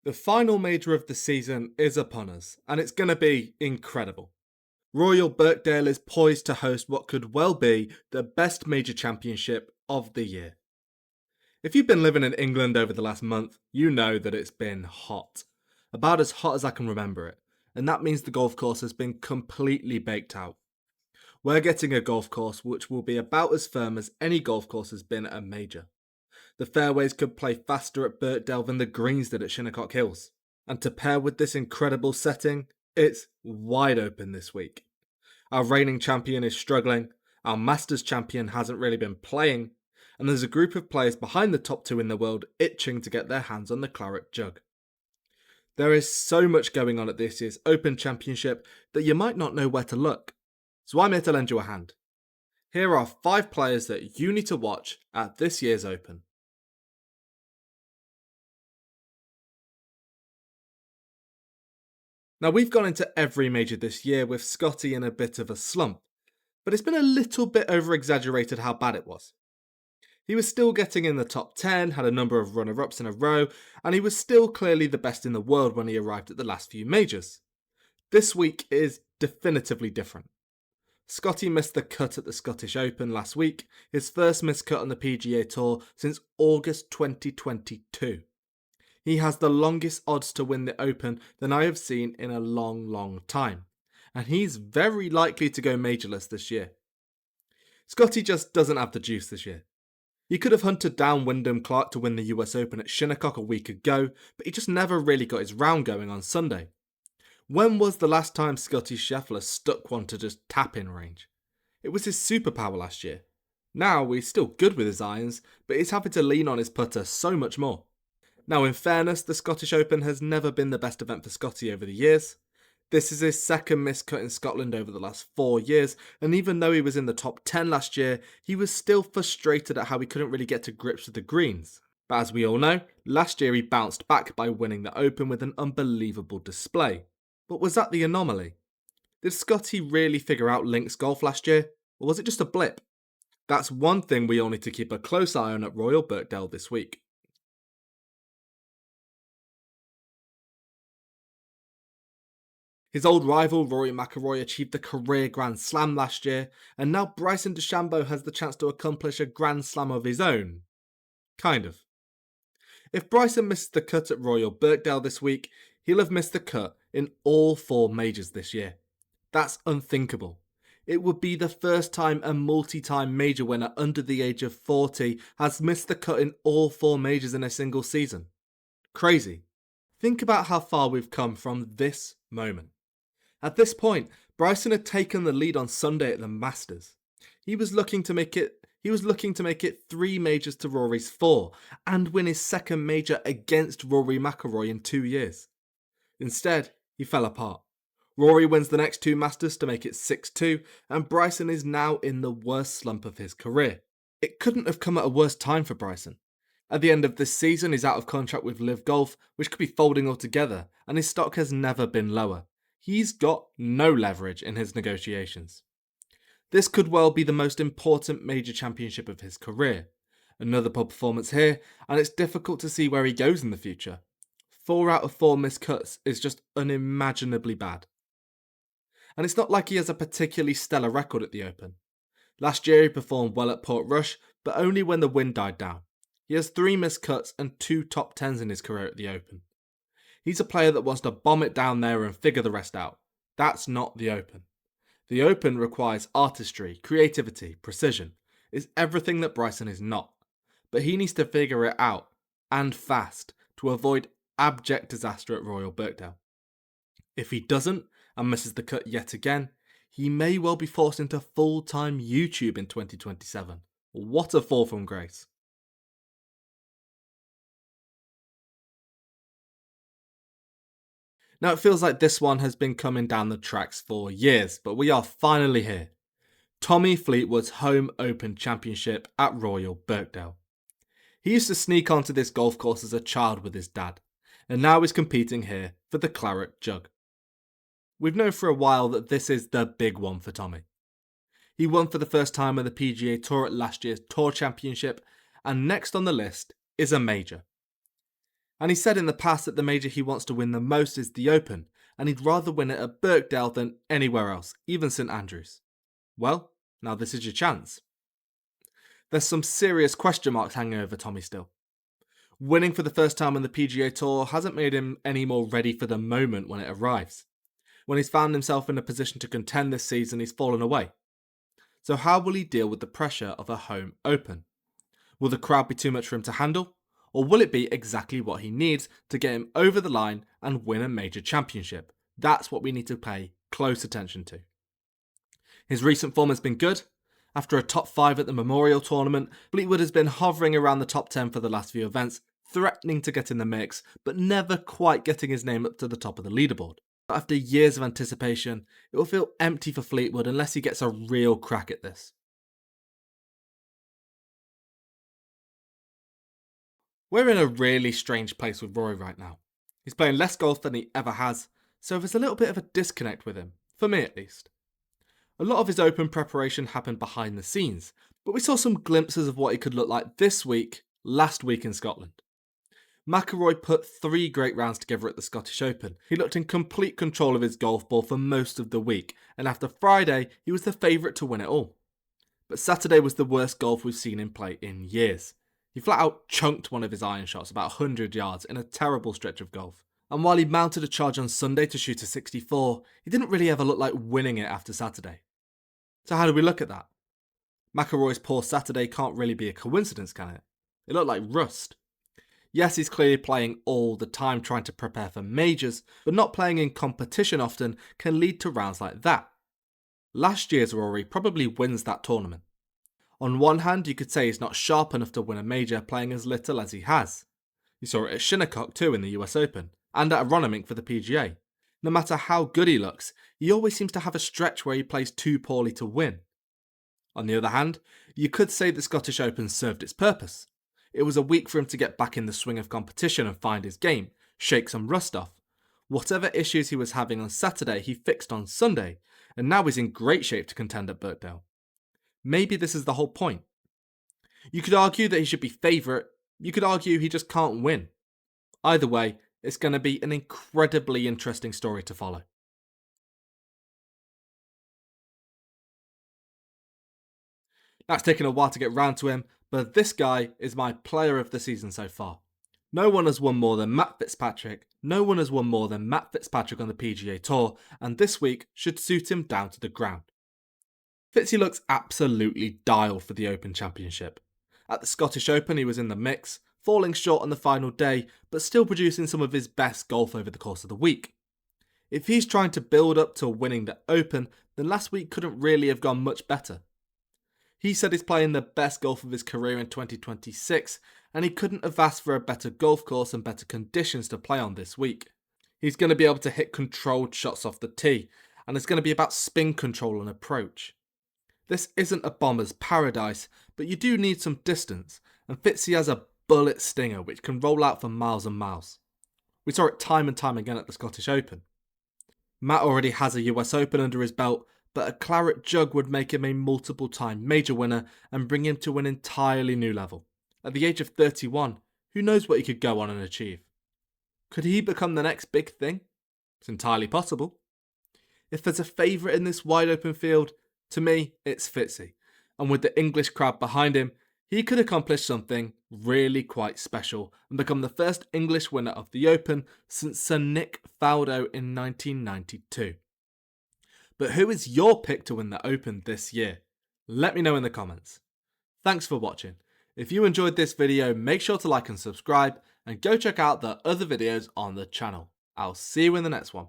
The final major of the season is upon us, and it's going to be incredible. Royal Birkdale is poised to host what could well be the best major championship of the year. If you've been living in England over the last month, you know that it's been hot. About as hot as I can remember it, and that means the golf course has been completely baked out. We're getting a golf course which will be about as firm as any golf course has been at a major. The fairways could play faster at Birkdale than the greens did at Shinnecock Hills. And to pair with this incredible setting, it's wide open this week. Our reigning champion is struggling, our Masters champion hasn't really been playing, and there's a group of players behind the top two in the world itching to get their hands on the Claret Jug. There is so much going on at this year's Open Championship that you might not know where to look. So I'm here to lend you a hand. Here are 5 players that you need to watch at this year's Open. Now, we've gone into every major this year with Scottie in a bit of a slump, but it's been a little bit over-exaggerated how bad it was. He was still getting in the top 10, had a number of runner-ups in a row, and he was still clearly the best in the world when he arrived at the last few majors. This week is definitively different. Scottie missed the cut at the Scottish Open last week, his first missed cut on the PGA Tour since August 2022. He has the longest odds to win the Open than I have seen in a long time, and he's very likely to go majorless this year. Scottie just doesn't have the juice this year. He could have hunted down Wyndham Clark to win the US Open at Shinnecock a week ago, but he just never really got his round going on Sunday. When was the last time Scottie Scheffler stuck one to just tap-in range? It was his superpower last year. Now he's still good with his irons, but he's having to lean on his putter so much more. Now, in fairness, the Scottish Open has never been the best event for Scottie over the years. This is his second missed cut in Scotland over the last 4 years, and even though he was in the top 10 last year, he was still frustrated at how he couldn't really get to grips with the greens. But as we all know, last year he bounced back by winning the Open with an unbelievable display. But was that the anomaly? Did Scottie really figure out links golf last year, or was it just a blip? That's one thing we all need to keep a close eye on at Royal Birkdale this week. His old rival Rory McIlroy achieved the career Grand Slam last year, and now Bryson DeChambeau has the chance to accomplish a Grand Slam of his own. Kind of. If Bryson misses the cut at Royal Birkdale this week, he'll have missed the cut in all 4 majors this year. That's unthinkable. It would be the first time a multi-time major winner under the age of 40 has missed the cut in all 4 majors in a single season. Crazy. Think about how far we've come from this moment. At this point, Bryson had taken the lead on Sunday at the Masters. He was looking to make it 3 majors to Rory's 4 and win his second major against Rory McIlroy in 2 years. Instead, he fell apart. Rory wins the next 2 Masters to make it 6-2, and Bryson is now in the worst slump of his career. It couldn't have come at a worse time for Bryson. At the end of this season, he's out of contract with Live Golf, which could be folding altogether, and his stock has never been lower. He's got no leverage in his negotiations. This could well be the most important major championship of his career. Another poor performance here, and it's difficult to see where he goes in the future. 4 out of 4 missed cuts is just unimaginably bad. And it's not like he has a particularly stellar record at the Open. Last year he performed well at Portrush, but only when the wind died down. He has 3 missed cuts and 2 top 10s in his career at the Open. He's a player that wants to bomb it down there and figure the rest out. That's not the Open. The Open requires artistry, creativity, precision. It's everything that Bryson is not. But he needs to figure it out, and fast, to avoid abject disaster at Royal Birkdale. If he doesn't, and misses the cut yet again, he may well be forced into full-time YouTube in 2027. What a fall from grace. Now it feels like this one has been coming down the tracks for years, but we are finally here. Tommy Fleetwood's home Open Championship at Royal Birkdale. He used to sneak onto this golf course as a child with his dad, and now he's competing here for the Claret Jug. We've known for a while that this is the big one for Tommy. He won for the first time on the PGA Tour at last year's Tour Championship, and next on the list is a major. And he said in the past that the major he wants to win the most is the Open, and he'd rather win it at Birkdale than anywhere else, even St Andrews. Well, now this is your chance. There's some serious question marks hanging over Tommy still. Winning for the first time on the PGA Tour hasn't made him any more ready for the moment when it arrives. When he's found himself in a position to contend this season, he's fallen away. So how will he deal with the pressure of a home Open? Will the crowd be too much for him to handle? Or will it be exactly what he needs to get him over the line and win a major championship? That's what we need to pay close attention to. His recent form has been good. After a top 5 at the Memorial Tournament, Fleetwood has been hovering around the top 10 for the last few events, threatening to get in the mix, but never quite getting his name up to the top of the leaderboard. After years of anticipation, it will feel empty for Fleetwood unless he gets a real crack at this. We're in a really strange place with Rory right now. He's playing less golf than he ever has, so there's a little bit of a disconnect with him, for me at least. A lot of his Open preparation happened behind the scenes, but we saw some glimpses of what he could look like this week, last week in Scotland. McIlroy put 3 great rounds together at the Scottish Open. He looked in complete control of his golf ball for most of the week, and after Friday, he was the favourite to win it all. But Saturday was the worst golf we've seen him play in years. He flat out chunked one of his iron shots about 100 yards in a terrible stretch of golf. And while he mounted a charge on Sunday to shoot a 64, he didn't really ever look like winning it after Saturday. So how do we look at that? McIlroy's poor Saturday can't really be a coincidence, can it? It looked like rust. Yes, he's clearly playing all the time trying to prepare for majors, but not playing in competition often can lead to rounds like that. Last year's Rory probably wins that tournament. On one hand, you could say he's not sharp enough to win a major playing as little as he has. You saw it at Shinnecock too in the US Open, and at Aronimink for the PGA. No matter how good he looks, he always seems to have a stretch where he plays too poorly to win. On the other hand, you could say the Scottish Open served its purpose. It was a week for him to get back in the swing of competition and find his game, shake some rust off. Whatever issues he was having on Saturday, he fixed on Sunday, and now he's in great shape to contend at Birkdale. Maybe this is the whole point. You could argue that he should be favourite, you could argue he just can't win. Either way, it's going to be an incredibly interesting story to follow. Now, it's taken a while to get round to him, but this guy is my player of the season so far. No one has won more than Matt Fitzpatrick, no one has won more than Matt Fitzpatrick on the PGA Tour, and this week should suit him down to the ground. Fitzy looks absolutely dialed for the Open Championship. At the Scottish Open he was in the mix, falling short on the final day, but still producing some of his best golf over the course of the week. If he's trying to build up to winning the Open, then last week couldn't really have gone much better. He said he's playing the best golf of his career in 2026, and he couldn't have asked for a better golf course and better conditions to play on this week. He's going to be able to hit controlled shots off the tee, and it's going to be about spin control and approach. This isn't a bomber's paradise, but you do need some distance, and Fitzy has a bullet stinger which can roll out for miles and miles. We saw it time and time again at the Scottish Open. Matt already has a US Open under his belt, but a Claret Jug would make him a multiple-time major winner and bring him to an entirely new level. At the age of 31, who knows what he could go on and achieve? Could he become the next big thing? It's entirely possible. If there's a favourite in this wide open field, to me, it's Fitzy. And with the English crowd behind him, he could accomplish something really quite special and become the first English winner of the Open since Sir Nick Faldo in 1992. But who is your pick to win the Open this year? Let me know in the comments. Thanks for watching. If you enjoyed this video, make sure to like and subscribe, and go check out the other videos on the channel. I'll see you in the next one.